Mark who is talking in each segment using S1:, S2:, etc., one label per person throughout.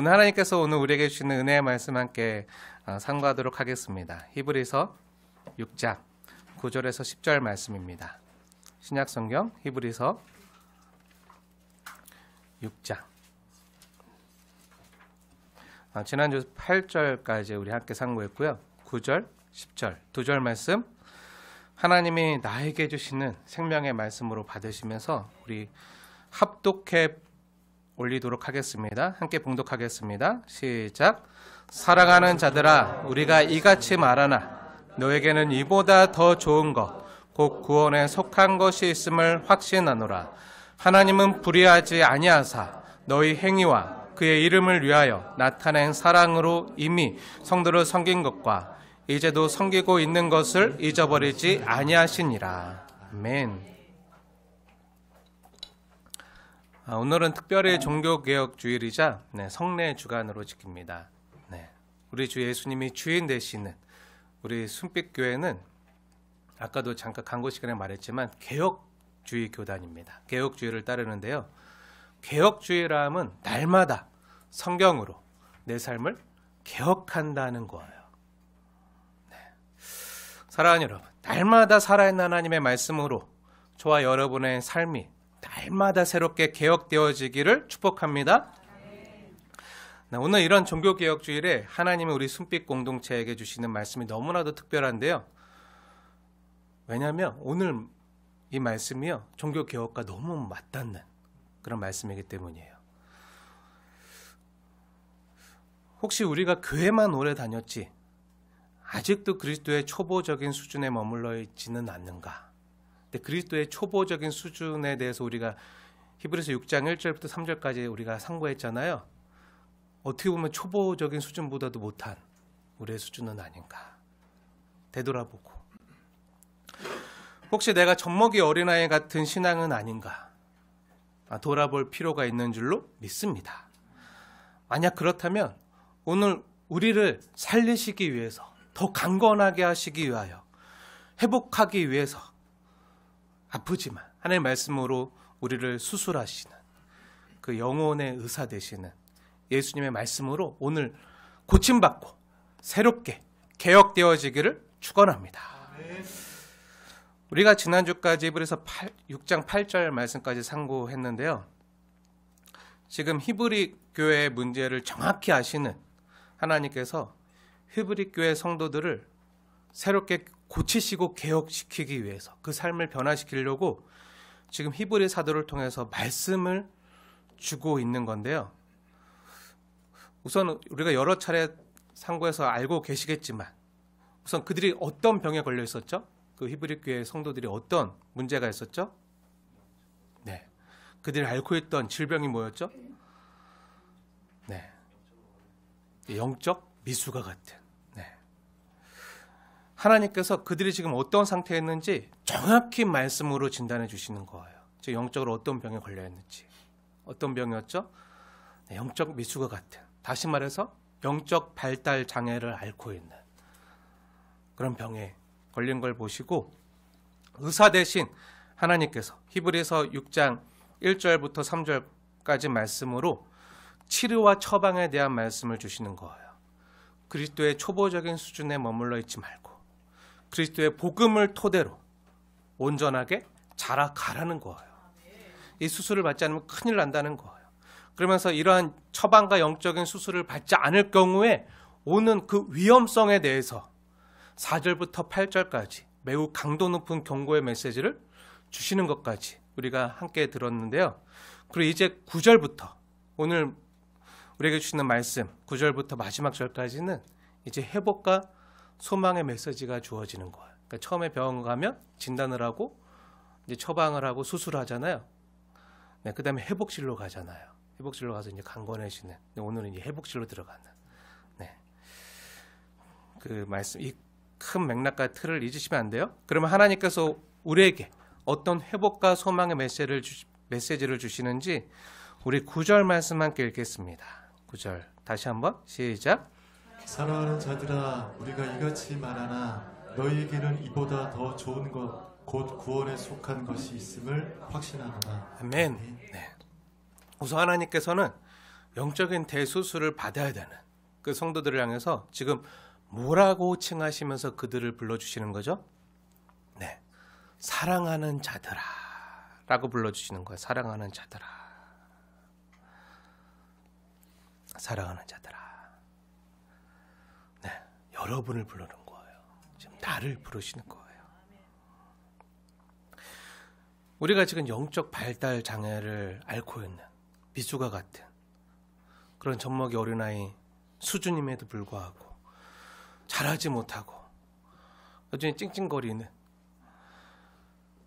S1: 오늘 하나님께서 오늘 우리에게 주시는 은혜의 말씀 함께 상고하도록 하겠습니다. 히브리서 6장 9절에서 10절 말씀입니다. 신약성경 히브리서 6장 지난주 8절까지 우리 함께 상고했고요. 9절, 10절 두 절 말씀 하나님이 나에게 주시는 생명의 말씀으로 받으시면서 우리 합독해 올리도록 하겠습니다. 함께 봉독하겠습니다. 시작. 사랑하는 자들아, 우리가 이같이 말하나 너에게는 이보다 더 좋은 것, 곧 구원에 속한 것이 있음을 확신하노라. 하나님은 불의하지 아니하사 너희 행위와 그의 이름을 위하여 나타낸 사랑으로 이미 성도를 섬긴 것과 이제도 섬기고 있는 것을 잊어버리지 아니하시니라. 아멘. 오늘은 특별히 종교개혁주일이자 성례 주간으로 지킵니다. 우리 주 예수님이 주인 되시는 우리 순빛교회는 아까도 잠깐 광고 시간에 말했지만 개혁주의 교단입니다. 개혁주의를 따르는데요. 개혁주의라면 날마다 성경으로 내 삶을 개혁한다는 거예요. 사랑하는 여러분, 날마다 살아있는 하나님의 말씀으로 저와 여러분의 삶이 날마다 새롭게 개혁되어지기를 축복합니다. 오늘 이런 종교개혁주일에 하나님이 우리 순빛 공동체에게 주시는 말씀이 너무나도 특별한데요. 왜냐하면 오늘 이 말씀이요, 종교개혁과 너무 맞닿는 그런 말씀이기 때문이에요. 혹시 우리가 교회만 오래 다녔지 아직도 그리스도의 초보적인 수준에 머물러 있지는 않는가? 근데 그리스도의 초보적인 수준에 대해서 우리가 히브리서 6장 1절부터 3절까지 우리가 상고했잖아요. 어떻게 보면 초보적인 수준보다도 못한 우리의 수준은 아닌가? 되돌아보고 혹시 내가 젖먹이 어린아이 같은 신앙은 아닌가? 돌아볼 필요가 있는 줄로 믿습니다. 만약 그렇다면 오늘 우리를 살리시기 위해서 더 강건하게 하시기 위하여 회복하기 위해서 아프지만 하나님의 말씀으로 우리를 수술하시는 그 영혼의 의사 되시는 예수님의 말씀으로 오늘 고침받고 새롭게 개혁되어지기를 축원합니다. 우리가 지난주까지 히브리서 6장 8절 말씀까지 상고했는데요. 지금 히브리 교회의 문제를 정확히 아시는 하나님께서 히브리 교회 성도들을 새롭게 고치시고 개혁시키기 위해서 그 삶을 변화시키려고 지금 히브리 사도를 통해서 말씀을 주고 있는 건데요. 우선 우리가 여러 차례 상고해서 알고 계시겠지만 우선 그들이 어떤 병에 걸려 있었죠? 그 히브리 교회 성도들이 어떤 문제가 있었죠? 그들이 앓고 있던 질병이 뭐였죠? 영적 미숙아 같은. 하나님께서 그들이 지금 어떤 상태에 있는지 정확히 말씀으로 진단해 주시는 거예요. 즉 영적으로 어떤 병에 걸려 있는지. 어떤 병이었죠? 영적 미숙아 같은. 다시 말해서 영적 발달 장애를 앓고 있는 그런 병에 걸린 걸 보시고 의사 대신 하나님께서 히브리서 6장 1절부터 3절까지 말씀으로 치료와 처방에 대한 말씀을 주시는 거예요. 그리스도의 초보적인 수준에 머물러 있지 말고 그리스도의 복음을 토대로 온전하게 자라가라는 거예요. 이 수술을 받지 않으면 큰일 난다는 거예요. 그러면서 이러한 처방과 영적인 수술을 받지 않을 경우에 오는 그 위험성에 대해서 4절부터 8절까지 매우 강도 높은 경고의 메시지를 주시는 것까지 우리가 함께 들었는데요. 그리고 이제 9절부터 오늘 우리에게 주시는 말씀 9절부터 마지막 절까지는 이제 회복과 소망의 메시지가 주어지는 거예요. 그러니까 처음에 병원 가면 진단을 하고 이제 처방을 하고 수술하잖아요. 그 다음에 회복실로 가잖아요. 회복실로 가서 이제 강건해지는. 오늘은 이제 회복실로 들어가는. 그 말씀, 이 큰 맥락과 틀을 잊으시면 안 돼요. 그러면 하나님께서 우리에게 어떤 회복과 소망의 메시지를 주시는지 우리 9절 말씀 함께 읽겠습니다. 9절 다시 한번 시작.
S2: 사랑하는 자들아, 우리가 이같이 말하나 너희에게는 이보다 더 좋은 것, 곧 구원에 속한 것이 있음을 확신하노라.
S1: 아멘. 우선 하나님께서는 영적인 대수술을 받아야 되는 그 성도들을 향해서 지금 뭐라고 칭하시면서 그들을 불러주시는 거죠? 네, 사랑하는 자들아 라고 불러주시는 거예요. 사랑하는 자들아, 사랑하는 자들아. 네, 여러분을 부르는 거예요. 지금 나를 부르시는 거예요. 우리가 지금 영적 발달 장애를 앓고 있는 미숙아 같은 그런 젖먹이 어린아이 수준임에도 불구하고 잘하지 못하고 여전히 찡찡거리는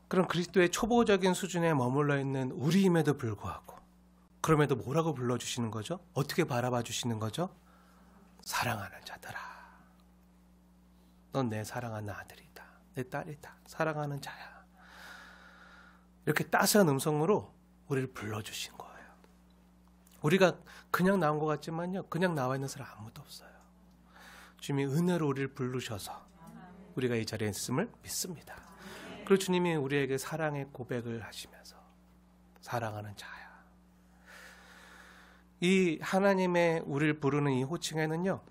S1: 그런 그리스도의 초보적인 수준에 머물러 있는 우리임에도 불구하고 그럼에도 뭐라고 불러주시는 거죠? 어떻게 바라봐 주시는 거죠? 사랑하는 자들아, 넌 내 사랑하는 아들이다, 내 딸이다, 사랑하는 자야. 이렇게 따스한 음성으로 우리를 불러주신 거예요. 우리가 그냥 나온 것 같지만요, 그냥 나와 있는 사람 아무도 없어요. 주님이 은혜로 우리를 부르셔서 우리가 이 자리에 있음을 믿습니다. 그리고 주님이 우리에게 사랑의 고백을 하시면서 사랑하는 자야. 이 하나님의 우리를 부르는 이 호칭에는요,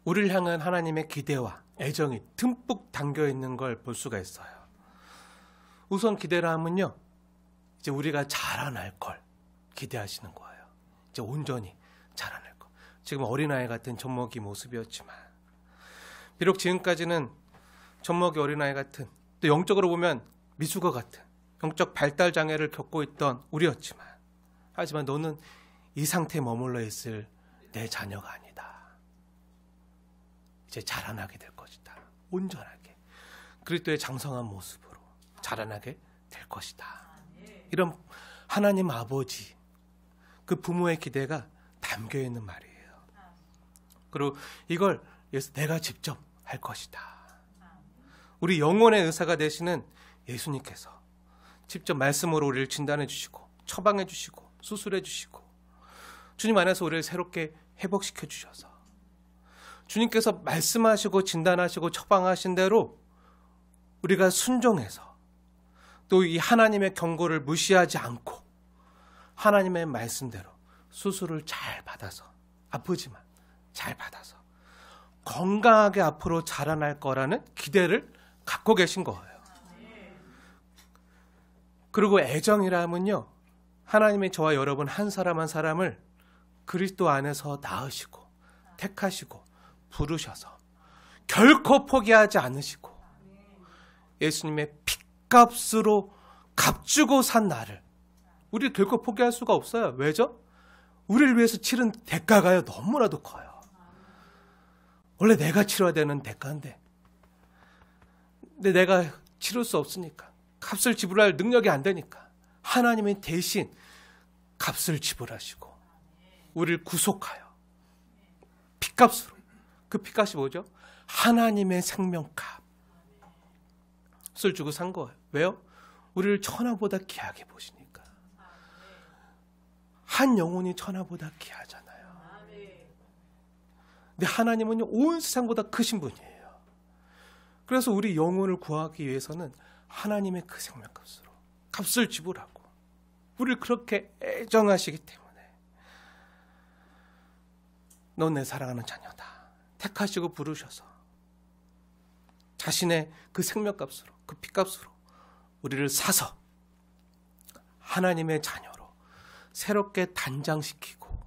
S1: 우리를 향한 하나님의 기대와 애정이 듬뿍 담겨 있는 걸 볼 수가 있어요. 우선 기대라 하면요, 이제 우리가 자라날 걸 기대하시는 거예요. 이제 온전히 자라날 거. 지금 어린아이 같은 젖먹이 모습이었지만, 비록 지금까지는 젖먹이 어린아이 같은, 또 영적으로 보면 미숙아 같은 영적 발달 장애를 겪고 있던 우리였지만, 하지만 너는 이 상태에 머물러 있을 내 자녀가 아니다. 이제 자라나게 될 것이다. 온전하게 그리스도의 장성한 모습으로 자라나게 될 것이다. 이런 하나님 아버지, 그 부모의 기대가 담겨 있는 말이에요. 그리고 이걸 내가 직접 할 것이다. 우리 영혼의 의사가 되시는 예수님께서 직접 말씀으로 우리를 진단해 주시고 처방해 주시고 수술해 주시고 주님 안에서 우리를 새롭게 회복시켜 주셔서 주님께서 말씀하시고 진단하시고 처방하신 대로 우리가 순종해서 또 이 하나님의 경고를 무시하지 않고 하나님의 말씀대로 수술을 잘 받아서, 아프지만 잘 받아서 건강하게 앞으로 자라날 거라는 기대를 갖고 계신 거예요. 그리고 애정이라면요, 하나님이 저와 여러분 한 사람 한 사람을 그리스도 안에서 낳으시고 택하시고 부르셔서 결코 포기하지 않으시고 예수님의 핏값으로 값주고 산 나를 우리 결코 포기할 수가 없어요. 왜죠? 우리를 위해서 치른 대가가요, 너무나도 커요. 원래 내가 치러야 되는 대가인데, 근데 내가 치를 수 없으니까, 값을 지불할 능력이 안 되니까 하나님이 대신 값을 지불하시고 우리를 구속하여 핏값으로, 그 핏값이 뭐죠? 하나님의 생명값을 주고 산 거예요. 왜요? 우리를 천하보다 귀하게 보시니까. 한 영혼이 천하보다 귀하잖아요. 근데 하나님은요, 온 세상보다 크신 분이에요. 그래서 우리 영혼을 구하기 위해서는 하나님의 그 생명값으로 값을 지불하고 우리를 그렇게 애정하시기 때문에 넌 내 사랑하는 자녀다 택하시고 부르셔서 자신의 그 생명값으로, 그 핏값으로 우리를 사서 하나님의 자녀로 새롭게 단장시키고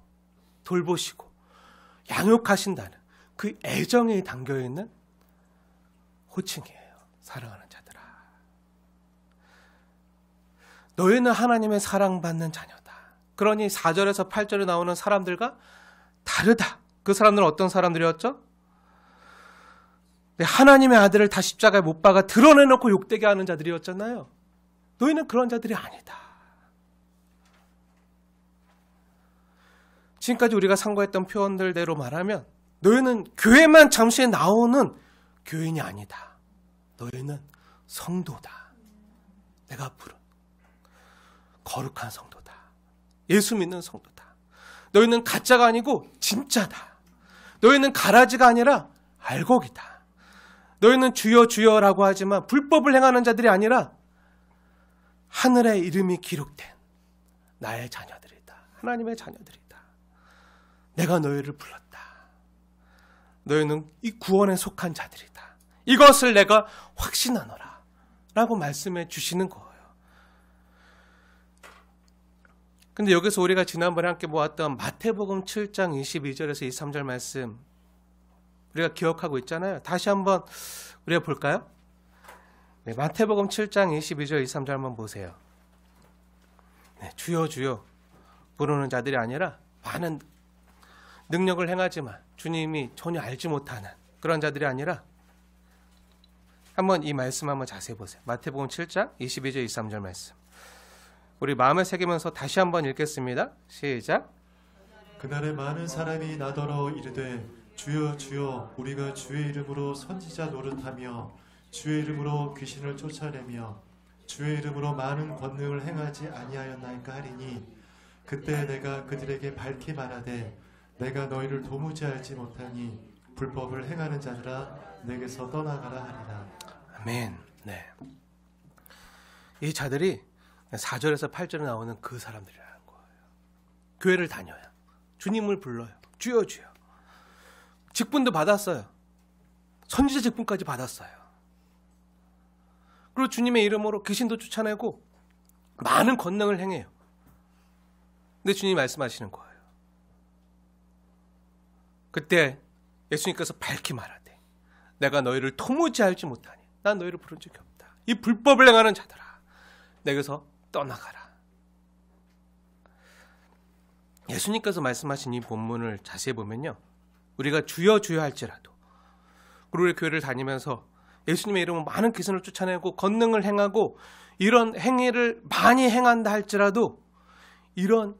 S1: 돌보시고 양육하신다는 그 애정이 담겨있는 호칭이에요. 사랑하는 자들아, 너희는 하나님의 사랑받는 자녀다. 그러니 4절에서 8절에 나오는 사람들과 다르다. 그 사람들은 어떤 사람들이었죠? 하나님의 아들을 다 십자가에 못 박아 드러내놓고 욕되게 하는 자들이었잖아요. 너희는 그런 자들이 아니다. 지금까지 우리가 상고했던 표현들대로 말하면 너희는 교회만 잠시 나오는 교인이 아니다. 너희는 성도다. 내가 부른 거룩한 성도다. 예수 믿는 성도다. 너희는 가짜가 아니고 진짜다. 너희는 가라지가 아니라 알곡이다. 너희는 주여 주여라고 하지만 불법을 행하는 자들이 아니라 하늘에 이름이 기록된 나의 자녀들이다. 하나님의 자녀들이다. 내가 너희를 불렀다. 너희는 이 구원에 속한 자들이다. 이것을 내가 확신하노라 라고 말씀해 주시는 거예요. 근데 여기서 우리가 지난번에 함께 보았던 마태복음 7장 22절에서 23절 말씀 우리가 기억하고 있잖아요. 다시 한번 우리가 볼까요? 네, 마태복음 7장 22절 23절 한번 보세요. 네, 주여 주여 부르는 자들이 아니라 많은 능력을 행하지만 주님이 전혀 알지 못하는 그런 자들이 아니라 한번 이 말씀 한번 자세히 보세요. 마태복음 7장 22절 23절 말씀. 우리 마음에 새기면서 다시 한번 읽겠습니다. 시작.
S2: 그날에 많은 사람이 나더러 이르되 주여 주여 우리가 주의 이름으로 선지자 노릇하며 주의 이름으로 귀신을 쫓아내며 주의 이름으로 많은 권능을 행하지 아니하였나이까 하리니 그때 내가 그들에게 밝히 말하되 내가 너희를 도무지 알지 못하니 불법을 행하는 자들아 내게서 떠나가라 하리라.
S1: 아멘. 네. 이 자들이 4절에서 8절에 나오는 그 사람들이라는 거예요. 교회를 다녀요. 주님을 불러요. 주여 주여. 직분도 받았어요. 선지자 직분까지 받았어요. 그리고 주님의 이름으로 귀신도 쫓아내고 많은 권능을 행해요. 근데 주님이 말씀하시는 거예요. 그때 예수님께서 밝히 말하되 내가 너희를 도무지 알지 못하니 난 너희를 부른 적이 없다. 이 불법을 행하는 자들아 내게서 떠나가라. 예수님께서 말씀하신 이 본문을 자세히 보면요. 우리가 주여 주여 할지라도 그리고 우리 교회를 다니면서 예수님의 이름으로 많은 귀신을 쫓아내고 권능을 행하고 이런 행위를 많이 행한다 할지라도 이런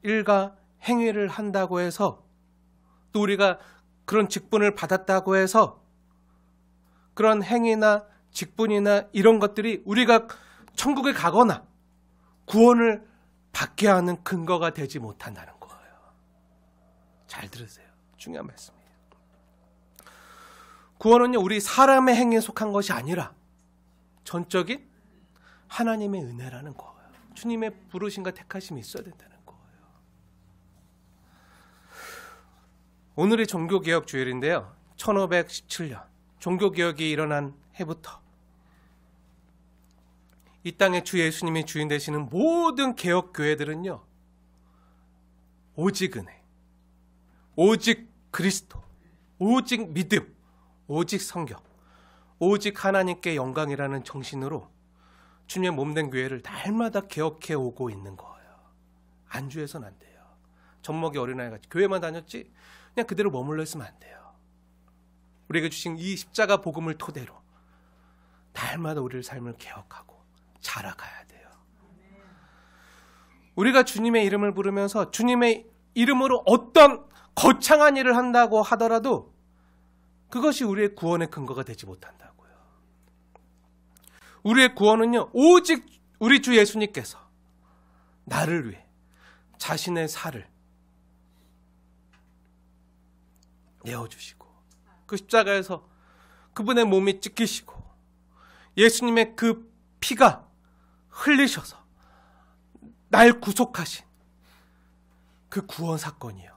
S1: 일과 행위를 한다고 해서 또 우리가 그런 직분을 받았다고 해서 그런 행위나 직분이나 이런 것들이 우리가 천국에 가거나 구원을 받게 하는 근거가 되지 못한다는 거예요. 잘 들으세요. 중요한 말씀이에요. 구원은요, 우리 사람의 행위에 속한 것이 아니라 전적인 하나님의 은혜라는 거예요. 주님의 부르심과 택하심이 있어야 된다는 거예요. 오늘이 종교개혁 주일인데요. 1517년 종교개혁이 일어난 해부터 이 땅에 주 예수님이 주인 되시는 모든 개혁교회들은요. 오직 은혜, 오직 그리스도, 오직 믿음, 오직 성경, 오직 하나님께 영광이라는 정신으로 주님의 몸된 교회를 날마다 개혁해 오고 있는 거예요. 안주해서는 안 돼요. 젖먹이 어린아이같이 교회만 다녔지 그냥 그대로 머물러 있으면 안 돼요. 우리에게 주신 이 십자가 복음을 토대로 날마다 우리의 삶을 개혁하고 자라가야 돼요. 우리가 주님의 이름을 부르면서 주님의 이름으로 어떤 거창한 일을 한다고 하더라도 그것이 우리의 구원의 근거가 되지 못한다고요. 우리의 구원은요, 오직 우리 주 예수님께서 나를 위해 자신의 살을 내어주시고 그 십자가에서 그분의 몸이 찢기시고 예수님의 그 피가 흘리셔서 날 구속하신 그 구원 사건이요.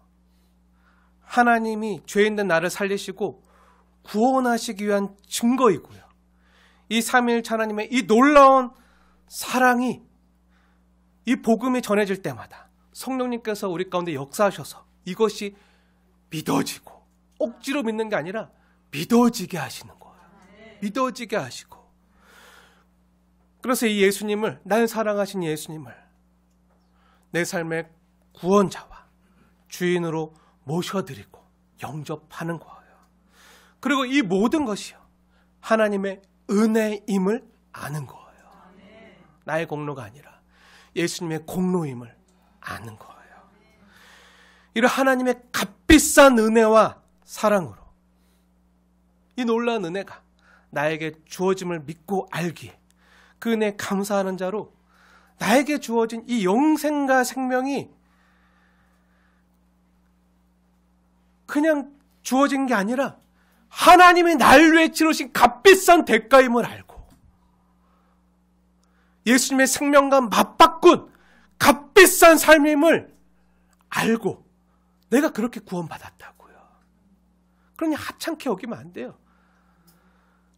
S1: 하나님이 죄인된 나를 살리시고 구원하시기 위한 증거이고요. 이 삼위일체 하나님의 이 놀라운 사랑이 이 복음이 전해질 때마다 성령님께서 우리 가운데 역사하셔서 이것이 믿어지고 억지로 믿는 게 아니라 믿어지게 하시는 거예요. 믿어지게 하시고 그래서 이 예수님을, 날 사랑하신 예수님을 내 삶의 구원자와 주인으로 모셔드리고 영접하는 거예요. 그리고 이 모든 것이요, 하나님의 은혜임을 아는 거예요. 나의 공로가 아니라 예수님의 공로임을 아는 거예요. 이런 하나님의 값비싼 은혜와 사랑으로 이 놀라운 은혜가 나에게 주어짐을 믿고 알기에 그 은혜에 감사하는 자로 나에게 주어진 이 영생과 생명이 그냥 주어진 게 아니라 하나님이 날 위해 치르신 값비싼 대가임을 알고 예수님의 생명과 맞바꾼 값비싼 삶임을 알고 내가 그렇게 구원받았다고요. 그러니 하찮게 여기면 안 돼요.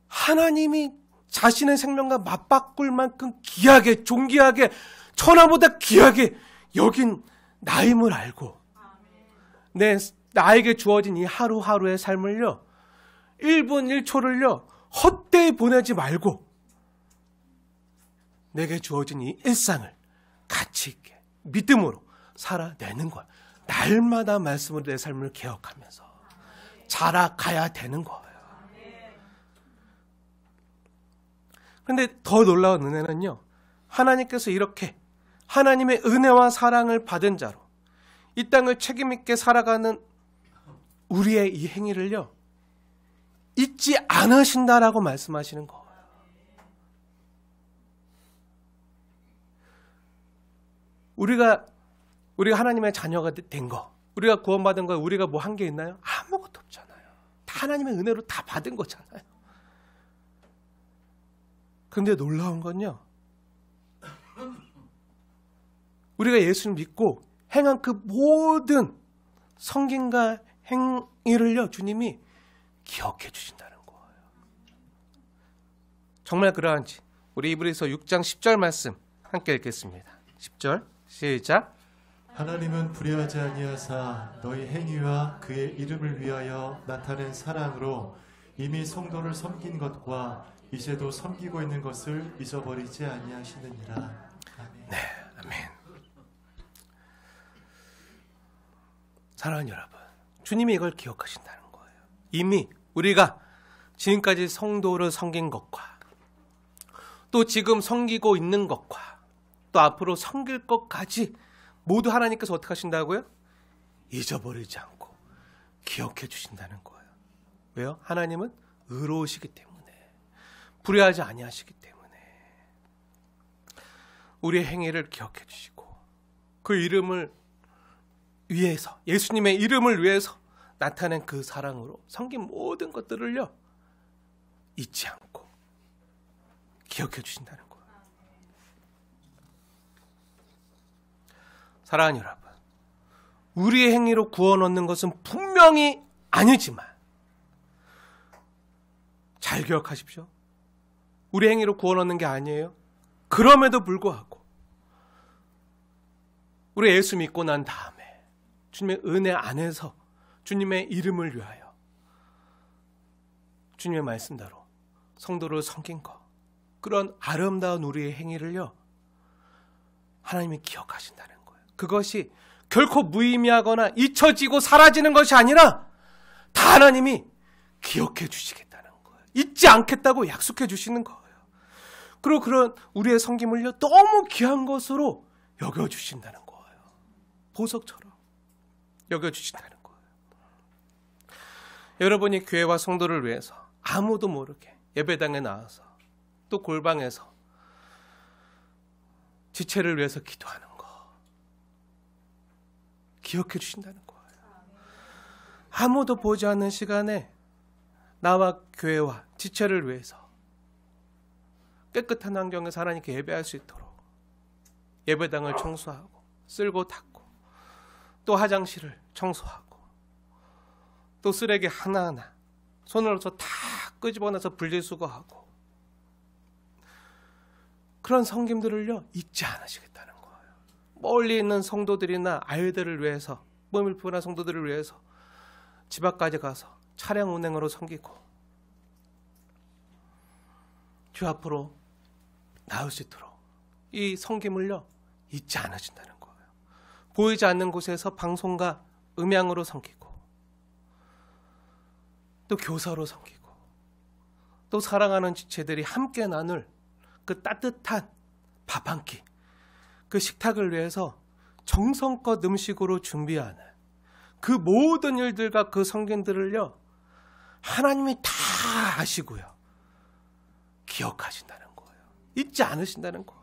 S1: 하나님이 자신의 생명과 맞바꿀 만큼 귀하게, 존귀하게, 천하보다 귀하게 여긴 나임을 알고 나에게 주어진 이 하루하루의 삶을요, 1분 1초를요 헛되이 보내지 말고 내게 주어진 이 일상을 가치 있게 믿음으로 살아내는 거야. 날마다 말씀으로 내 삶을 개혁하면서 자라가야 되는 거예요. 그런데 더 놀라운 은혜는요, 하나님께서 이렇게 하나님의 은혜와 사랑을 받은 자로 이 땅을 책임있게 살아가는 우리의 이 행위를요 잊지 않으신다라고 말씀하시는 거예요. 우리가 하나님의 자녀가 된 거, 우리가 구원받은 거, 우리가 뭐 한 게 있나요? 아무것도 없잖아요. 다 하나님의 은혜로 다 받은 거잖아요. 근데 놀라운 건요, 우리가 예수를 믿고 행한 그 모든 성김과 행위를요 주님이 기억해 주신다는 거예요. 정말 그러한지 우리 이브리서 6장 10절 말씀 함께 읽겠습니다. 10절 시작.
S2: 하나님은 불의하지 아니하사 너희 행위와 그의 이름을 위하여 나타낸 사랑으로 이미 성도를 섬긴 것과 이제도 섬기고 있는 것을 잊어버리지 아니하시느니라. 아멘.
S1: 네, 아멘. 사랑하는 여러분, 주님이 이걸 기억하신다는 거예요. 이미 우리가 지금까지 성도를 섬긴 것과 또 지금 섬기고 있는 것과 또 앞으로 섬길 것까지 모두 하나님께서 어떻게 하신다고요? 잊어버리지 않고 기억해 주신다는 거예요. 왜요? 하나님은 의로우시기 때문에, 불의하지 아니하시기 때문에 우리의 행위를 기억해 주시고 그 이름을 위해서, 예수님의 이름을 위해서 나타낸 그 사랑으로 섬긴 모든 것들을요 잊지 않고 기억해 주신다는 거예요. 사랑하는 여러분, 우리의 행위로 구원 얻는 것은 분명히 아니지만 잘 기억하십시오. 우리 행위로 구원 얻는 게 아니에요. 그럼에도 불구하고 우리 예수 믿고 난 다음에 주님의 은혜 안에서 주님의 이름을 위하여 주님의 말씀대로 성도를 섬긴 것, 그런 아름다운 우리의 행위를요 하나님이 기억하신다는 거예요. 그것이 결코 무의미하거나 잊혀지고 사라지는 것이 아니라 다 하나님이 기억해 주시겠다는 거예요. 잊지 않겠다고 약속해 주시는 거예요. 그리고 그런 우리의 섬김을요 너무 귀한 것으로 여겨주신다는 거예요. 보석처럼 여겨주신다는 거예요. 여러분이 교회와 성도를 위해서 아무도 모르게 예배당에 나와서 또 골방에서 지체를 위해서 기도하는 거 기억해 주신다는 거예요. 아무도 보지 않는 시간에 나와 교회와 지체를 위해서 깨끗한 환경에서 하나님께 예배할 수 있도록 예배당을 청소하고 쓸고 닦고 또 화장실을 청소하고 또 쓰레기 하나하나 손으로서 다 끄집어내서 분리수거하고 그런 섬김들을요 잊지 않으시겠다는 거예요. 멀리 있는 성도들이나 아이들을 위해서, 몸이 불편한 성도들을 위해서 집 앞까지 가서 차량 운행으로 섬기고 주 앞으로 나올 수 있도록 이 섬김을요 잊지 않으신다는 거예요. 보이지 않는 곳에서 방송과 음향으로 섬기고 또 교사로 섬기고 또 사랑하는 지체들이 함께 나눌 그 따뜻한 밥 한 끼, 그 식탁을 위해서 정성껏 음식으로 준비하는 그 모든 일들과 그 섬김들을요 하나님이 다 아시고요 기억하신다는 거예요. 잊지 않으신다는 거예요.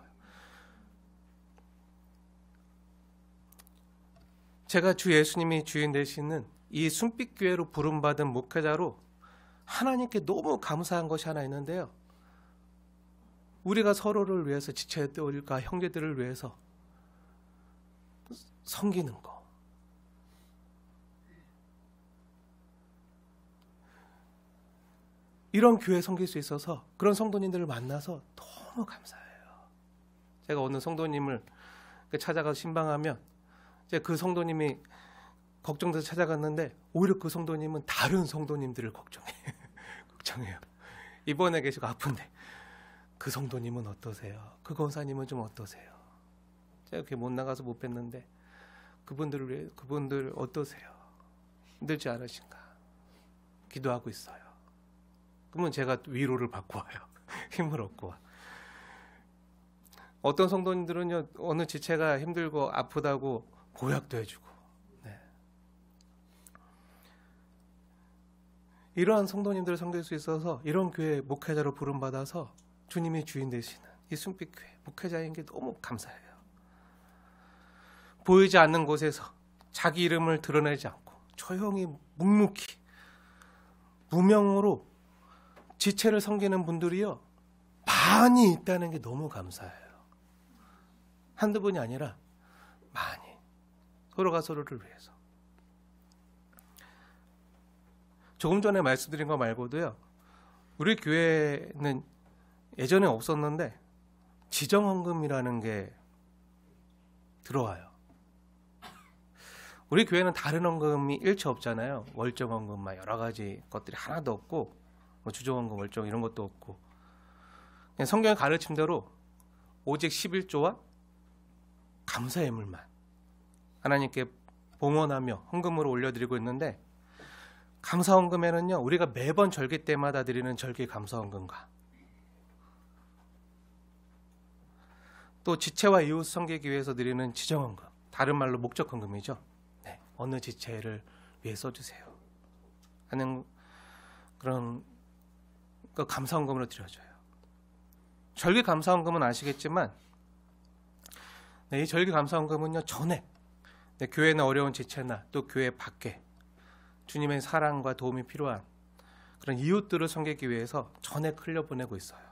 S1: 제가 주 예수님이 주인 되시는 이 순빛교회로 부름받은 목회자로 하나님께 너무 감사한 것이 하나 있는데요. 우리가 서로를 위해서, 지체들과 형제들을 위해서 섬기는 거, 이런 교회 섬길 수 있어서 그런 성도님들을 만나서 너무 감사해요. 제가 어느 성도님을 찾아가서 신방하면 이제 그 성도님이 걱정돼서 찾아갔는데 오히려 그 성도님은 다른 성도님들을 걱정해요. 입원해 계시고 아픈데 그 성도님은 어떠세요? 그 권사님은 좀 어떠세요? 제가 이렇게 못 나가서 못 뵀는데 그분들을 위해 그분들 어떠세요? 힘들지 않으신가? 기도하고 있어요. 그러면 제가 위로를 받고 와요. 힘을 얻고 와. 어떤 성도님들은요, 어느 지체가 힘들고 아프다고 보약도 해주고, 네. 이러한 성도님들을 섬길 수 있어서 이런 교회 목회자로 부름받아서 주님이 주인 되시는 이 숭빛교회 목회자인 게 너무 감사해요. 보이지 않는 곳에서 자기 이름을 드러내지 않고 조용히 묵묵히 무명으로 지체를 섬기는 분들이요 많이 있다는 게 너무 감사해요. 한두 분이 아니라 많이 서로가 서로를 위해서. 조금 전에 말씀드린 거 말고도요, 우리 교회는 예전에 없었는데 지정헌금이라는 게 들어와요. 우리 교회는 다른 헌금이 일체 없잖아요. 월정헌금 막 여러 가지 것들이 하나도 없고, 뭐 주정헌금, 월정 이런 것도 없고, 그냥 성경의 가르침대로 오직 11조와 감사 예물만 하나님께 봉헌하며 헌금으로 올려드리고 있는데, 감사 헌금에는요 우리가 매번 절기 때마다 드리는 절기 감사 헌금과 또 지체와 이웃 섬기기 위해서 드리는 지정 헌금, 다른 말로 목적 헌금이죠. 네, 어느 지체를 위해 써주세요 하는 그런 그 감사 헌금으로 드려져요. 절기 감사 헌금은 아시겠지만, 네, 이 절기 감사 헌금은요 전에 교회나 어려운 지체나 또 교회 밖에 주님의 사랑과 도움이 필요한 그런 이웃들을 섬기기 위해서 전액 흘려보내고 있어요.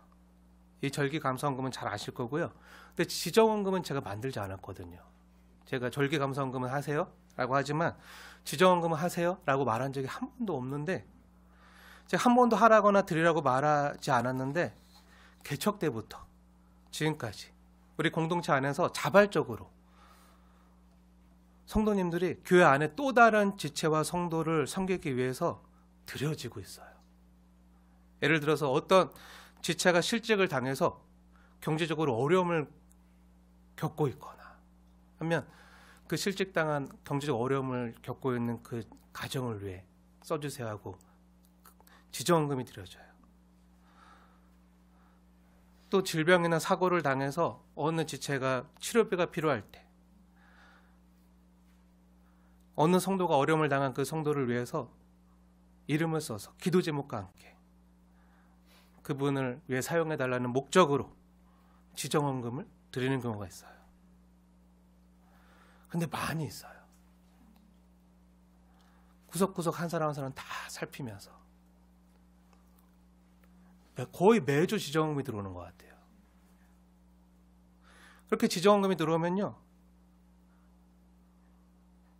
S1: 이 절기 감사 헌금은 잘 아실 거고요. 근데 지정 헌금은 제가 만들지 않았거든요. 제가 절기 감사 헌금은 하세요 라고 하지만 지정 헌금은 하세요 라고 말한 적이 한 번도 없는데, 제가 한 번도 하라거나 드리라고 말하지 않았는데 개척 때부터 지금까지 우리 공동체 안에서 자발적으로 성도님들이 교회 안에 또 다른 지체와 성도를 섬기기 위해서 드려지고 있어요. 예를 들어서 어떤 지체가 실직을 당해서 경제적으로 어려움을 겪고 있거나 하면 그 실직당한 경제적 어려움을 겪고 있는 그 가정을 위해 써주세요 하고 지정헌금이 드려져요. 또 질병이나 사고를 당해서 어느 지체가 치료비가 필요할 때 어느 성도가 어려움을 당한 그 성도를 위해서 이름을 써서 기도 제목과 함께 그분을 위해 사용해달라는 목적으로 지정헌금을 드리는 경우가 있어요. 근데 많이 있어요. 구석구석 한 사람 한 사람 다 살피면서 거의 매주 지정헌금이 들어오는 것 같아요. 그렇게 지정헌금이 들어오면요,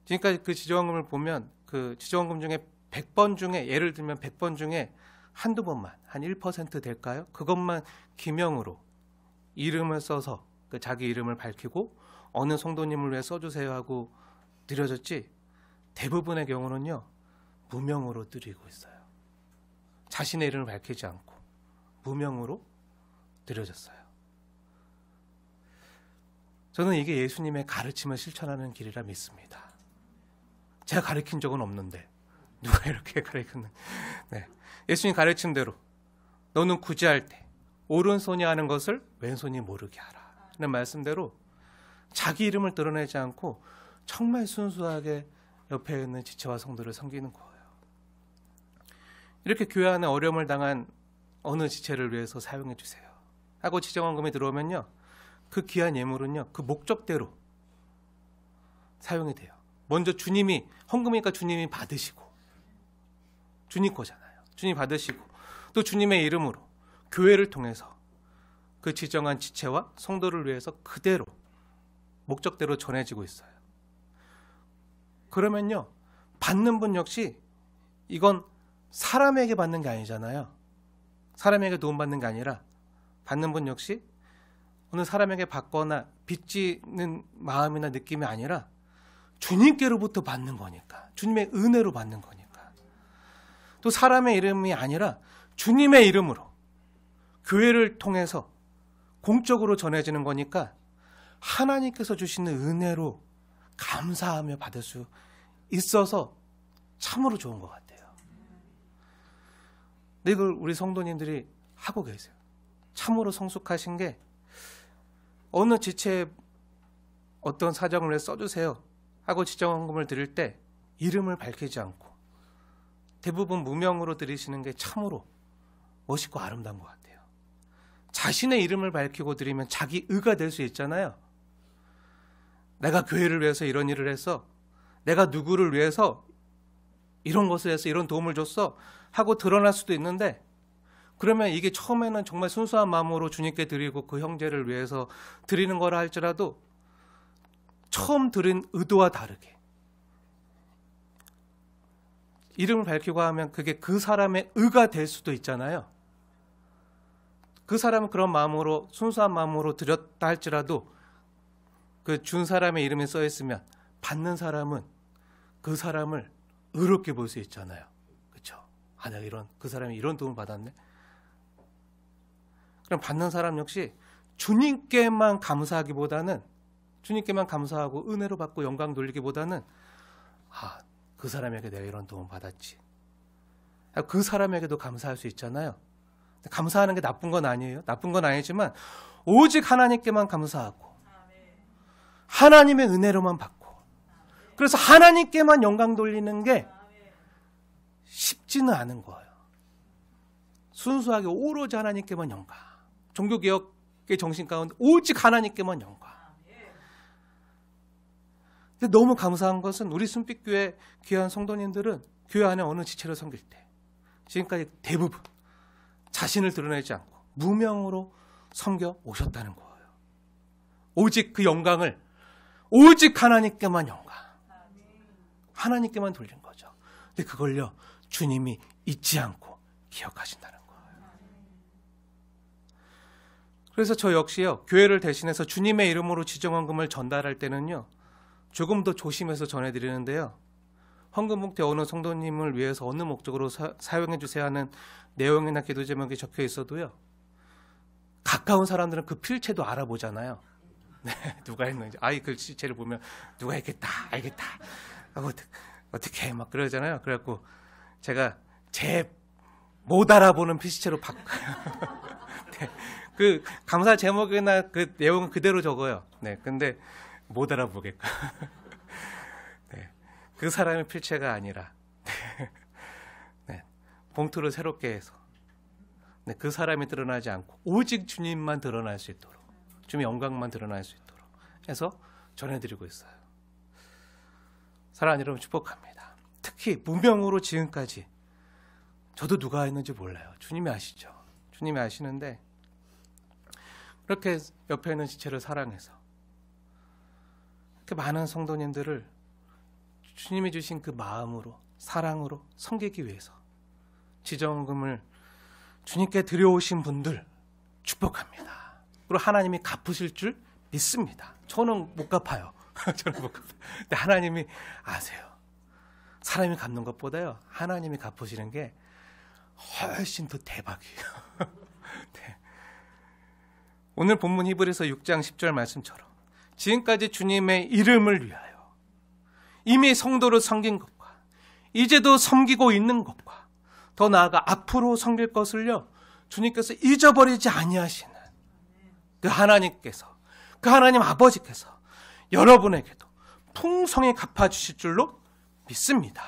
S1: 지금까지 그 지정헌금을 보면 그 지정헌금 중에 100번 중에, 예를 들면 100번 중에 한두 번만, 한 1% 될까요? 그것만 기명으로 이름을 써서 그 자기 이름을 밝히고 어느 성도님을 위해 써주세요 하고 드려졌지, 대부분의 경우는요 무명으로 드리고 있어요. 자신의 이름을 밝히지 않고 무명으로 드려졌어요. 저는 이게 예수님의 가르침을 실천하는 길이라 믿습니다. 제가 가르친 적은 없는데 누가 이렇게 가르쳤는? 네. 예수님 가르친 대로 너는 구제할 때 오른손이 하는 것을 왼손이 모르게 하라 는 말씀대로 자기 이름을 드러내지 않고 정말 순수하게 옆에 있는 지체와 성도를 섬기는 거예요. 이렇게 교회 안에 어려움을 당한 어느 지체를 위해서 사용해 주세요 하고 지정헌금이 들어오면요, 그 귀한 예물은요 그 목적대로 사용이 돼요. 먼저 주님이, 헌금이니까 주님이 받으시고, 주님 거잖아요. 주님 받으시고, 또 주님의 이름으로 교회를 통해서 그 지정한 지체와 성도를 위해서 그대로 목적대로 전해지고 있어요. 그러면요 받는 분 역시 이건 사람에게 받는 게 아니잖아요. 사람에게 도움받는 게 아니라 받는 분 역시 어느 사람에게 받거나 빚지는 마음이나 느낌이 아니라 주님께로부터 받는 거니까, 주님의 은혜로 받는 거니까, 또 사람의 이름이 아니라 주님의 이름으로 교회를 통해서 공적으로 전해지는 거니까 하나님께서 주시는 은혜로 감사하며 받을 수 있어서 참으로 좋은 것 같아요. 근데 이걸 우리 성도님들이 하고 계세요. 참으로 성숙하신 게 어느 지체에 어떤 사정을 위해 써주세요 하고 지정헌금을 드릴 때 이름을 밝히지 않고 대부분 무명으로 드리시는 게 참으로 멋있고 아름다운 것 같아요. 자신의 이름을 밝히고 드리면 자기 의가 될 수 있잖아요. 내가 교회를 위해서 이런 일을 했어, 내가 누구를 위해서 이런 것을 해서 이런 도움을 줬어 하고 드러날 수도 있는데, 그러면 이게 처음에는 정말 순수한 마음으로 주님께 드리고 그 형제를 위해서 드리는 거라 할지라도 처음 드린 의도와 다르게 이름을 밝히고 하면 그게 그 사람의 의가 될 수도 있잖아요. 그 사람은 그런 마음으로, 순수한 마음으로 드렸다 할지라도 그 준 사람의 이름이 써 있으면 받는 사람은 그 사람을 의롭게 볼 수 있잖아요. 그렇죠? 아, 내가 그 사람이 이런 도움을 받았네. 그럼 받는 사람 역시 주님께만 감사하기보다는, 주님께만 감사하고 은혜로 받고 영광 돌리기보다는 아, 그 사람에게 내가 이런 도움 받았지, 그 사람에게도 감사할 수 있잖아요. 감사하는 게 나쁜 건 아니에요. 나쁜 건 아니지만 오직 하나님께만 감사하고 하나님의 은혜로만 받고, 그래서 하나님께만 영광 돌리는 게 쉽지는 않은 거예요. 순수하게 오로지 하나님께만 영광, 종교개혁의 정신 가운데 오직 하나님께만 영광. 근데 너무 감사한 것은 우리 순빛교회 귀한 성도님들은 교회 안에 어느 지체를 섬길 때 지금까지 대부분 자신을 드러내지 않고 무명으로 섬겨 오셨다는 거예요. 오직 그 영광을 오직 하나님께만 영광, 하나님께만 돌린 거죠. 근데 그걸요 주님이 잊지 않고 기억하신다는 거예요. 그래서 저 역시요 교회를 대신해서 주님의 이름으로 지정헌금을 전달할 때는요 조금 더 조심해서 전해드리는데요, 헌금 봉투에 어느 성도님을 위해서 어느 목적으로 사용해 주세요 하는 내용이나 기도 제목이 적혀 있어도요, 가까운 사람들은 그 필체도 알아보잖아요. 네, 누가 했는지. 이 글씨체를 보면 누가 했겠다, 알겠다 하고 어떻게 막 그러잖아요. 그래갖고 제가 제 못 알아보는 필체로 바꿔요. 네, 그 감사 제목이나 그 내용은 그대로 적어요. 네, 근데 못 알아보겠고. 네, 그 사람의 필체가 아니라 네, 봉투를 새롭게 해서 네, 그 사람이 드러나지 않고 오직 주님만 드러날 수 있도록, 주님의 영광만 드러날 수 있도록 해서 전해드리고 있어요. 사랑하는 여러분 축복합니다. 특히 무명으로 지금까지 저도 누가 했는지 몰라요. 주님이 아시죠. 주님이 아시는데 그렇게 옆에 있는 지체를 사랑해서 그 많은 성도님들을 주님이 주신 그 마음으로, 사랑으로 섬기기 위해서 지정금을 주님께 드려오신 분들 축복합니다. 그리고 하나님이 갚으실 줄 믿습니다. 저는 못 갚아요. 저는 못 갚아요. 근데 하나님이 아세요. 사람이 갚는 것보다요 하나님이 갚으시는 게 훨씬 더 대박이에요. 네. 오늘 본문 히브리서 6장 10절 말씀처럼 지금까지 주님의 이름을 위하여 이미 성도를 섬긴 것과 이제도 섬기고 있는 것과 더 나아가 앞으로 섬길 것을요 주님께서 잊어버리지 아니하시는 그 하나님께서, 그 하나님 아버지께서 여러분에게도 풍성히 갚아주실 줄로 믿습니다.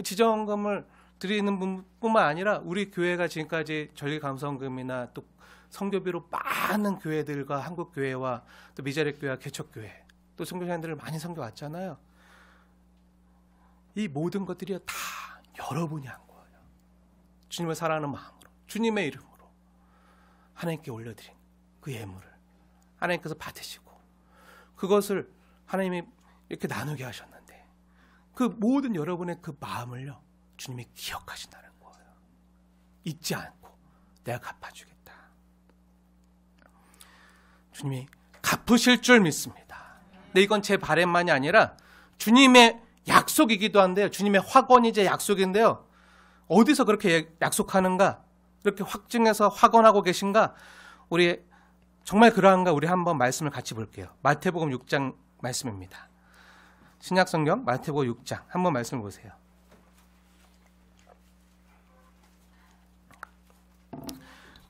S1: 지정금을 드리는 분뿐만 아니라 우리 교회가 지금까지 전리감사헌금이나 또 선교비로 많은 교회들과 한국교회와 또 미자립교회와 개척교회 또 선교사님들을 많이 섬겨왔잖아요. 이 모든 것들이 다 여러분이 한 거예요. 주님을 사랑하는 마음으로, 주님의 이름으로 하나님께 올려드린 그 예물을 하나님께서 받으시고 그것을 하나님이 이렇게 나누게 하셨는데 그 모든 여러분의 그 마음을요 주님이 기억하신다는 거예요. 잊지 않고 내가 갚아주겠다. 주님이 갚으실 줄 믿습니다. 근데 이건 제 바람만이 아니라 주님의 약속이기도 한데요. 주님의 확언이자 약속인데요. 어디서 그렇게 약속하는가? 이렇게 확증해서 확언하고 계신가? 우리 정말 그러한가? 우리 한번 말씀을 같이 볼게요. 마태복음 6장 말씀입니다. 신약성경 마태복음 6장 한번 말씀 보세요.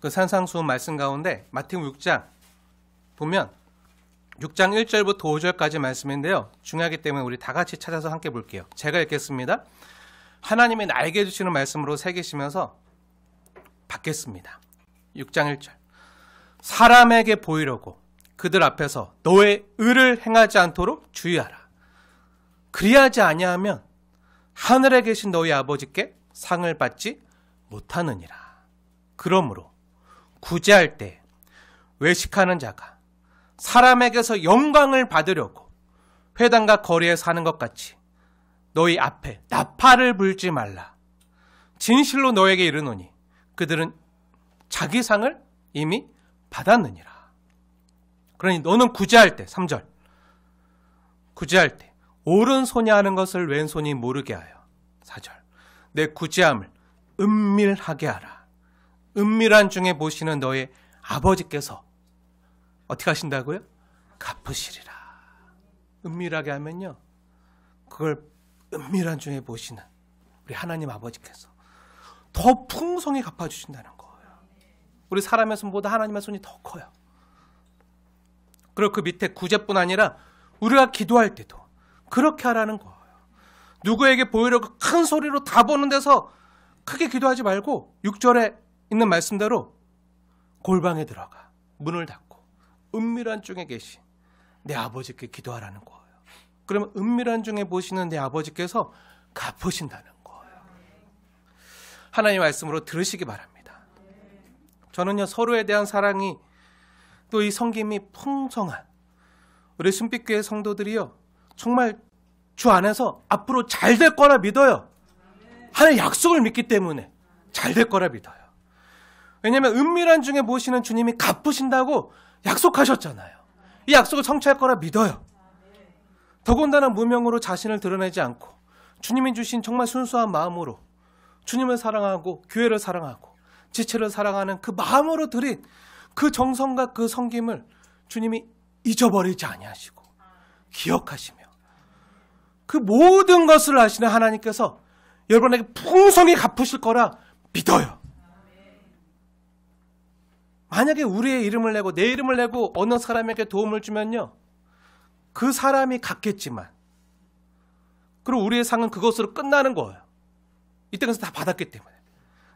S1: 그 산상수훈 말씀 가운데 마태복음 6장 보면 6장 1절부터 5절까지 말씀인데요. 중요하기 때문에 우리 다 같이 찾아서 함께 볼게요. 제가 읽겠습니다. 하나님이 나에게 주시는 말씀으로 새기시면서 받겠습니다. 6장 1절. 사람에게 보이려고 그들 앞에서 너의 의를 행하지 않도록 주의하라. 그리하지 아니하면 하늘에 계신 너희 아버지께 상을 받지 못하느니라. 그러므로 구제할 때 외식하는 자가 사람에게서 영광을 받으려고 회당과 거리에 사는 것 같이 너희 앞에 나팔을 불지 말라. 진실로 너에게 이르노니 그들은 자기 상을 이미 받았느니라. 그러니 너는 구제할 때 3절 구제할 때 오른손이 하는 것을 왼손이 모르게 하여 4절 내 구제함을 은밀하게 하라. 은밀한 중에 보시는 너의 아버지께서 어떻게 하신다고요? 갚으시리라. 은밀하게 하면요, 그걸 은밀한 중에 보시는 우리 하나님 아버지께서 더 풍성히 갚아주신다는 거예요. 우리 사람의 손보다 하나님의 손이 더 커요. 그리고 그 밑에 구제뿐 아니라 우리가 기도할 때도 그렇게 하라는 거예요. 누구에게 보이려고 큰 소리로 다 보는 데서 크게 기도하지 말고 6절에 있는 말씀대로 골방에 들어가 문을 닫고 은밀한 중에 계신 내 아버지께 기도하라는 거예요. 그러면 은밀한 중에 보시는 내 아버지께서 갚으신다는 거예요. 하나님의 말씀으로 들으시기 바랍니다. 저는요, 서로에 대한 사랑이 또 이 섬김이 풍성한 우리 순빛교회 성도들이요, 정말 주 안에서 앞으로 잘 될 거라 믿어요. 하나님의 약속을 믿기 때문에 잘 될 거라 믿어요. 왜냐하면 은밀한 중에 보시는 주님이 갚으신다고 약속하셨잖아요. 이 약속을 성취할 거라 믿어요. 더군다나 무명으로 자신을 드러내지 않고 주님이 주신 정말 순수한 마음으로 주님을 사랑하고 교회를 사랑하고 지체를 사랑하는 그 마음으로 드린 그 정성과 그 섬김을 주님이 잊어버리지 아니하시고 기억하시며 그 모든 것을 아시는 하나님께서 여러분에게 풍성히 갚으실 거라 믿어요. 만약에 우리의 이름을 내고 내 이름을 내고 어느 사람에게 도움을 주면요, 그 사람이 갚겠지만 그리고 우리의 상은 그것으로 끝나는 거예요. 이 땅에서 다 받았기 때문에.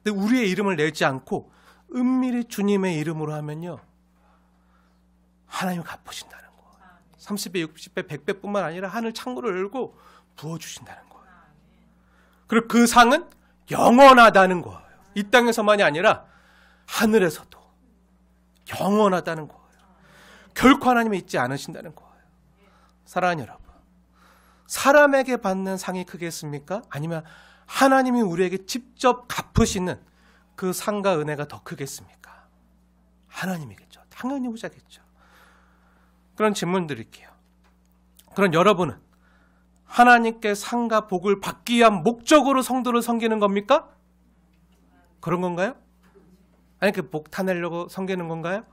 S1: 근데 우리의 이름을 내지 않고 은밀히 주님의 이름으로 하면요, 하나님이 갚으신다는 거예요. 30배, 60배, 100배뿐만 아니라 하늘 창고를 열고 부어주신다는 거예요. 그리고 그 상은 영원하다는 거예요. 이 땅에서만이 아니라 하늘에서도 영원하다는 거예요. 결코 하나님이 잊지 않으신다는 거예요. 사랑하는 여러분, 사람에게 받는 상이 크겠습니까? 아니면 하나님이 우리에게 직접 갚으시는 그 상과 은혜가 더 크겠습니까? 하나님이겠죠. 당연히 후자겠죠. 그런 질문 드릴게요. 그럼 여러분은 하나님께 상과 복을 받기 위한 목적으로 성도를 섬기는 겁니까? 그런 건가요? 아니, 그 복 타내려고 섬기는 건가요?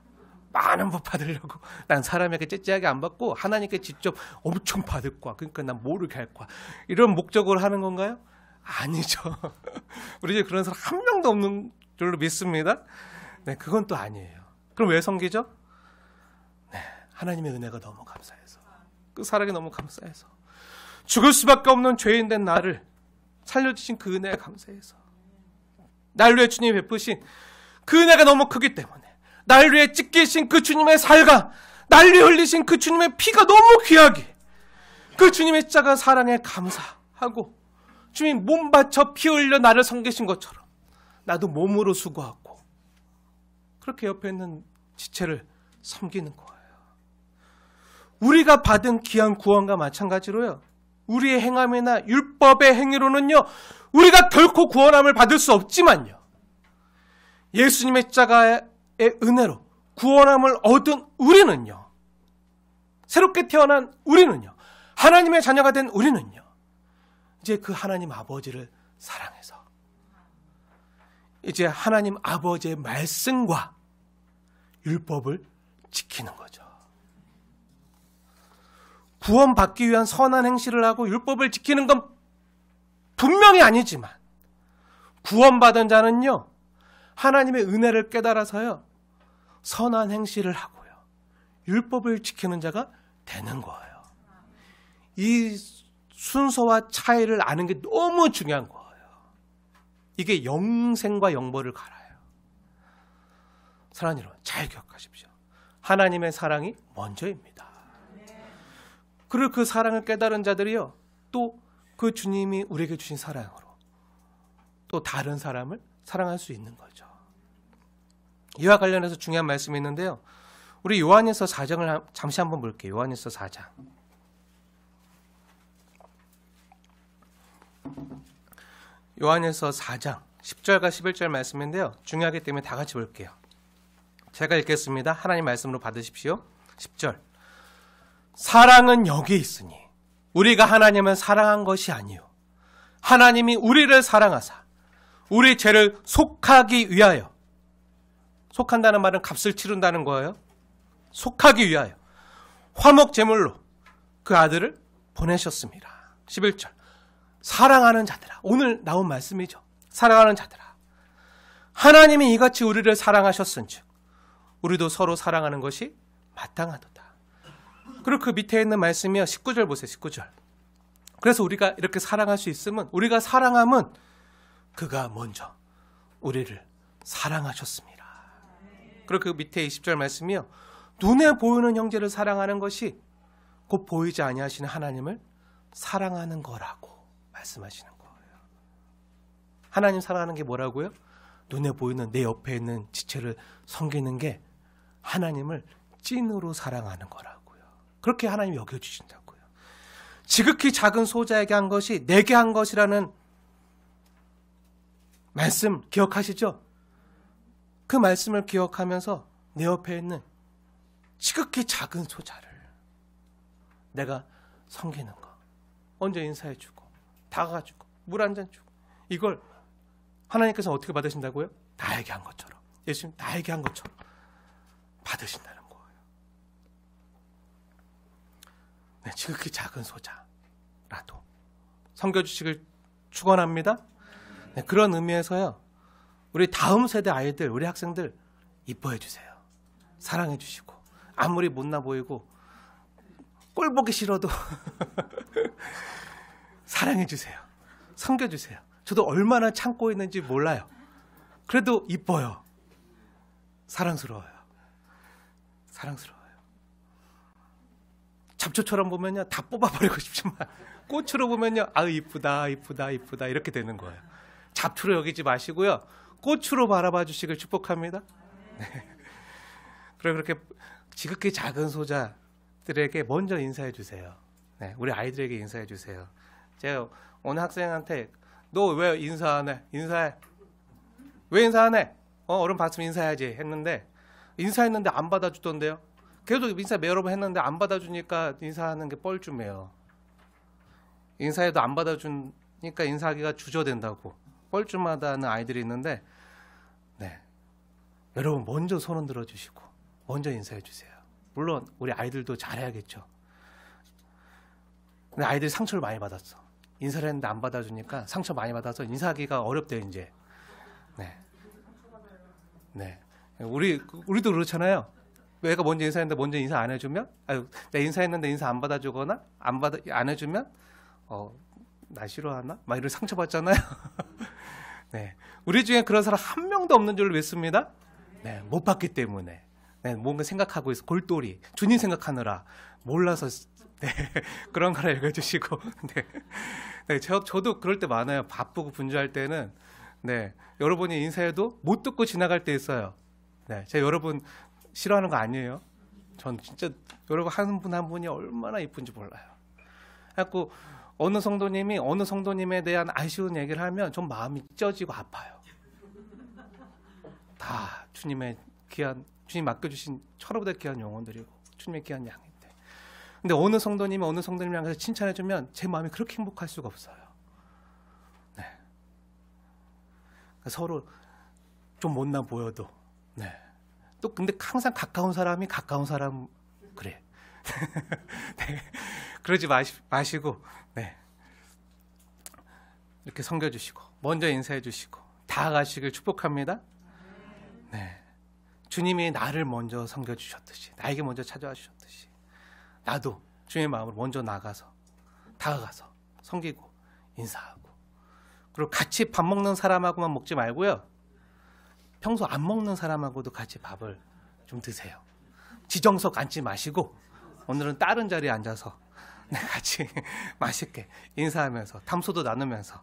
S1: 많은 복 받으려고. 난 사람에게 째째하게 안 받고 하나님께 직접 엄청 받을 거야. 그러니까 난 모르게 할 거야. 이런 목적으로 하는 건가요? 아니죠. 우리 집에 그런 사람 한 명도 없는 줄로 믿습니다. 네, 그건 또 아니에요. 그럼 왜 섬기죠? 네, 하나님의 은혜가 너무 감사해서, 그 사랑이 너무 감사해서, 죽을 수밖에 없는 죄인 된 나를 살려주신 그 은혜에 감사해서, 날 위해 주님이 베푸신 그 은혜가 너무 크기 때문에, 날 위해 찢기신 그 주님의 살과 날 위해 흘리신 그 주님의 피가 너무 귀하게, 그 주님의 십자가 사랑에 감사하고 주님이 몸 바쳐 피 흘려 나를 섬기신 것처럼 나도 몸으로 수고하고 그렇게 옆에 있는 지체를 섬기는 거예요. 우리가 받은 귀한 구원과 마찬가지로요, 우리의 행함이나 율법의 행위로는요, 우리가 결코 구원함을 받을 수 없지만요, 예수님의 십자가의 은혜로 구원함을 얻은 우리는요, 새롭게 태어난 우리는요, 하나님의 자녀가 된 우리는요, 이제 그 하나님 아버지를 사랑해서 이제 하나님 아버지의 말씀과 율법을 지키는 거죠. 구원받기 위한 선한 행실을 하고 율법을 지키는 건 분명히 아니지만, 구원받은 자는요, 하나님의 은혜를 깨달아서요, 선한 행실을 하고요, 율법을 지키는 자가 되는 거예요. 이 순서와 차이를 아는 게 너무 중요한 거예요. 이게 영생과 영벌을 갈아요. 사랑하는 여러분, 잘 기억하십시오. 하나님의 사랑이 먼저입니다. 그리고 그 사랑을 깨달은 자들이요, 또 그 주님이 우리에게 주신 사랑으로 또 다른 사람을 사랑할 수 있는 거죠. 이와 관련해서 중요한 말씀이 있는데요, 우리 요한일서 4장을 잠시 한번 볼게요. 요한일서 4장. 요한일서 4장 10절과 11절 말씀인데요, 중요하기 때문에 다 같이 볼게요. 제가 읽겠습니다. 하나님 말씀으로 받으십시오. 10절. 사랑은 여기 있으니 우리가 하나님을 사랑한 것이 아니요 하나님이 우리를 사랑하사 우리 죄를 속하기 위하여, 속한다는 말은 값을 치른다는 거예요. 속하기 위하여 화목 제물로 그 아들을 보내셨습니다. 11절. 사랑하는 자들아, 오늘 나온 말씀이죠. 사랑하는 자들아, 하나님이 이같이 우리를 사랑하셨은즉 우리도 서로 사랑하는 것이 마땅하도다. 그리고 그 밑에 있는 말씀이요, 19절 보세요. 19절. 그래서 우리가 이렇게 사랑할 수 있으면, 우리가 사랑함은 그가 먼저 우리를 사랑하셨습니다. 그리고 그 밑에 20절 말씀이요, 눈에 보이는 형제를 사랑하는 것이 곧 보이지 아니하시는 하나님을 사랑하는 거라고 말씀하시는 거예요. 하나님 사랑하는 게 뭐라고요? 눈에 보이는 내 옆에 있는 지체를 섬기는 게 하나님을 찐으로 사랑하는 거라고요. 그렇게 하나님이 여겨주신다고요. 지극히 작은 소자에게 한 것이 내게 한 것이라는 말씀 기억하시죠? 그 말씀을 기억하면서 내 옆에 있는 지극히 작은 소자를 내가 섬기는 거, 먼저 인사해주고 다가가주고 물 한 잔 주고, 이걸 하나님께서 어떻게 받으신다고요? 나에게 한 것처럼, 예수님 나에게 한 것처럼 받으신다는 거예요. 네, 지극히 작은 소자라도 섬겨주시길 축원합니다. 네, 그런 의미에서요, 우리 다음 세대 아이들, 우리 학생들 이뻐해 주세요. 사랑해 주시고, 아무리 못나 보이고 꼴 보기 싫어도 사랑해 주세요. 섬겨 주세요. 저도 얼마나 참고 있는지 몰라요. 그래도 이뻐요. 사랑스러워요. 사랑스러워요. 잡초처럼 보면요, 다 뽑아버리고 싶지만 꽃으로 보면요, 아유 이쁘다 이쁘다 이쁘다 이렇게 되는 거예요. 잡초로 여기지 마시고요, 꽃으로 바라봐 주시길 축복합니다. 네. 그리고 그렇게 지극히 작은 소자들에게 먼저 인사해 주세요. 네, 우리 아이들에게 인사해 주세요. 제가 어느 학생한테 너 왜 인사 안 해? 인사해. 왜 인사 안 해? 어른 봤으면 인사해야지 했는데, 인사했는데 안 받아주던데요. 계속 인사 여러 번 했는데 안 받아주니까 인사하는 게 뻘쭘해요. 인사해도 안 받아주니까 인사하기가 주저된다고 뻘쭘하다는 아이들이 있는데, 네, 여러분 먼저 손 흔들어 주시고 먼저 인사해 주세요. 물론 우리 아이들도 잘해야겠죠. 근데 아이들이 상처를 많이 받았어. 인사를 했는데 안 받아주니까 상처 많이 받아서 인사하기가 어렵대요 이제. 네, 네, 우리도 그렇잖아요. 애가 먼저 인사했는데 먼저 인사 안 해주면, 아유, 내가 인사했는데 인사 안 받아주거나 안 해주면 나 싫어하나? 막 이런 상처 받잖아요. 네, 우리 중에 그런 사람 한 명도 없는 줄로 믿습니다. 네, 못 봤기 때문에. 네, 뭔가 생각하고 있어. 골똘히 주님 생각하느라 몰라서. 네, 그런 거라 읽어주시고. 네, 네, 저도 그럴 때 많아요. 바쁘고 분주할 때는. 네, 여러분이 인사해도 못 듣고 지나갈 때 있어요. 네, 제가 여러분 싫어하는 거 아니에요. 전 진짜 여러분 한 분 한 분이 얼마나 이쁜지 몰라요. 그래갖고 어느 성도님에 대한 아쉬운 얘기를 하면 좀 마음이 찢어지고 아파요. 다 주님의 귀한, 주님 맡겨주신 천하보다 귀한 영혼들이고 주님의 귀한 양인데, 근데 어느 성도님이 어느 성도님을 향해서 칭찬해주면 제 마음이 그렇게 행복할 수가 없어요. 네. 서로 좀 못나 보여도, 네. 또 근데 항상 가까운 사람이 가까운 사람 그래. 네. 그러지 마시고, 네. 이렇게 섬겨주시고 먼저 인사해주시고 다가가시길 축복합니다. 네. 주님이 나를 먼저 섬겨주셨듯이, 나에게 먼저 찾아와 주셨듯이, 나도 주님의 마음으로 먼저 나가서 다가가서 섬기고 인사하고, 그리고 같이 밥 먹는 사람하고만 먹지 말고요, 평소 안 먹는 사람하고도 같이 밥을 좀 드세요. 지정석 앉지 마시고 오늘은 다른 자리에 앉아서, 네, 같이 맛있게 인사하면서 담소도 나누면서,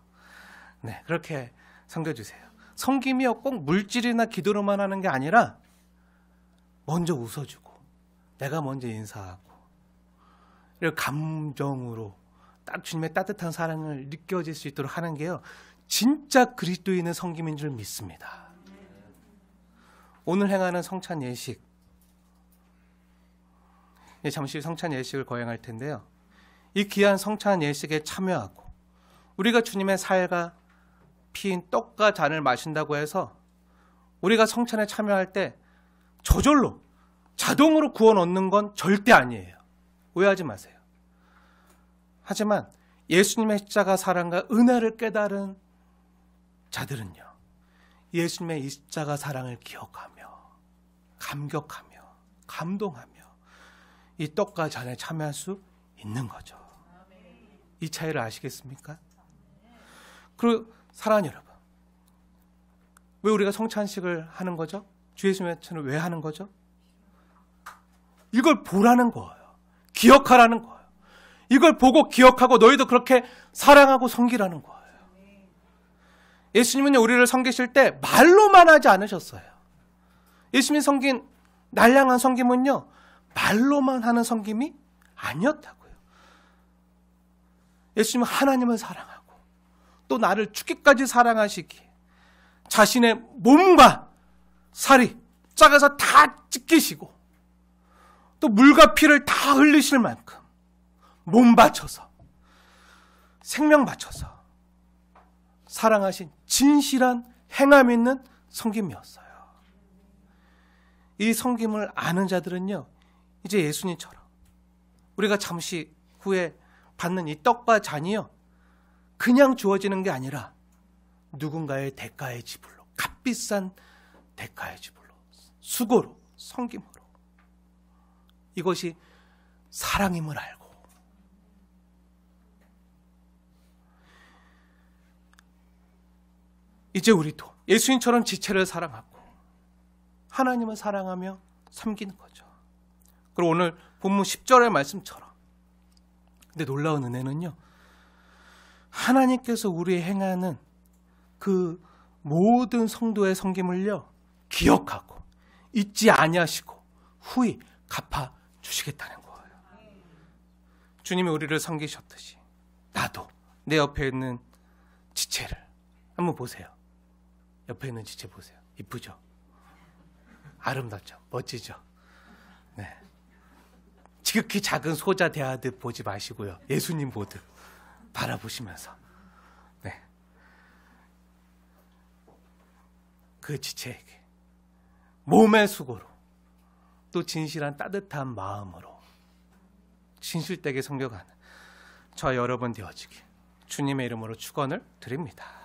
S1: 네, 그렇게 섬겨주세요. 섬김이요 꼭 물질이나 기도로만 하는 게 아니라 먼저 웃어주고 내가 먼저 인사하고, 이렇게 감정으로 딱 주님의 따뜻한 사랑을 느껴질 수 있도록 하는 게요, 진짜 그리스도인의 섬김인 줄 믿습니다. 오늘 행하는 성찬 예식, 잠시 성찬 예식을 거행할 텐데요, 이 귀한 성찬 예식에 참여하고 우리가 주님의 살과 피인 떡과 잔을 마신다고 해서 우리가 성찬에 참여할 때 저절로 자동으로 구원 얻는 건 절대 아니에요. 오해하지 마세요. 하지만 예수님의 십자가 사랑과 은혜를 깨달은 자들은요, 예수님의 이 십자가 사랑을 기억하며 감격하며 감동하며 이 떡과 잔에 참여할 수 있는 거죠. 이 차이를 아시겠습니까? 그리고 사랑하는 여러분, 왜 우리가 성찬식을 하는 거죠? 주 예수님의 찬을 왜 하는 거죠? 이걸 보라는 거예요. 기억하라는 거예요. 이걸 보고 기억하고 너희도 그렇게 사랑하고 섬기라는 거예요. 예수님은요, 우리를 섬기실 때 말로만 하지 않으셨어요. 예수님이 섬긴 날량한 섬김은요, 말로만 하는 섬김이 아니었다고요. 예수님은 하나님을 사랑하고 또 나를 죽기까지 사랑하시기에 자신의 몸과 살이 짝에서 다 찢기시고 또 물과 피를 다 흘리실 만큼 몸 바쳐서 생명 바쳐서 사랑하신 진실한 행함 있는 섬김이었어요. 이 섬김을 아는 자들은요, 이제 예수님처럼 우리가 잠시 후에 받는 이 떡과 잔이요, 그냥 주어지는 게 아니라 누군가의 대가의 지불로, 값비싼 대가의 지불로, 수고로, 섬김으로, 이것이 사랑임을 알고 이제 우리도 예수님처럼 지체를 사랑하고 하나님을 사랑하며 섬기는 거죠. 그리고 오늘 본문 10절의 말씀처럼, 근데 놀라운 은혜는요, 하나님께서 우리의 행하는 그 모든 성도의 섬김을요, 기억하고 잊지 아니하시고 후히 갚아 주시겠다는 거예요. 주님이 우리를 섬기셨듯이 나도 내 옆에 있는 지체를 한번 보세요. 옆에 있는 지체 보세요. 이쁘죠? 아름답죠? 멋지죠? 네. 지극히 작은 소자 대하듯 보지 마시고요, 예수님 보듯 바라보시면서, 네, 그 지체에게 몸의 수고로 또 진실한 따뜻한 마음으로 진실되게 섬겨가는 저 여러분 되어지길 주님의 이름으로 축원을 드립니다.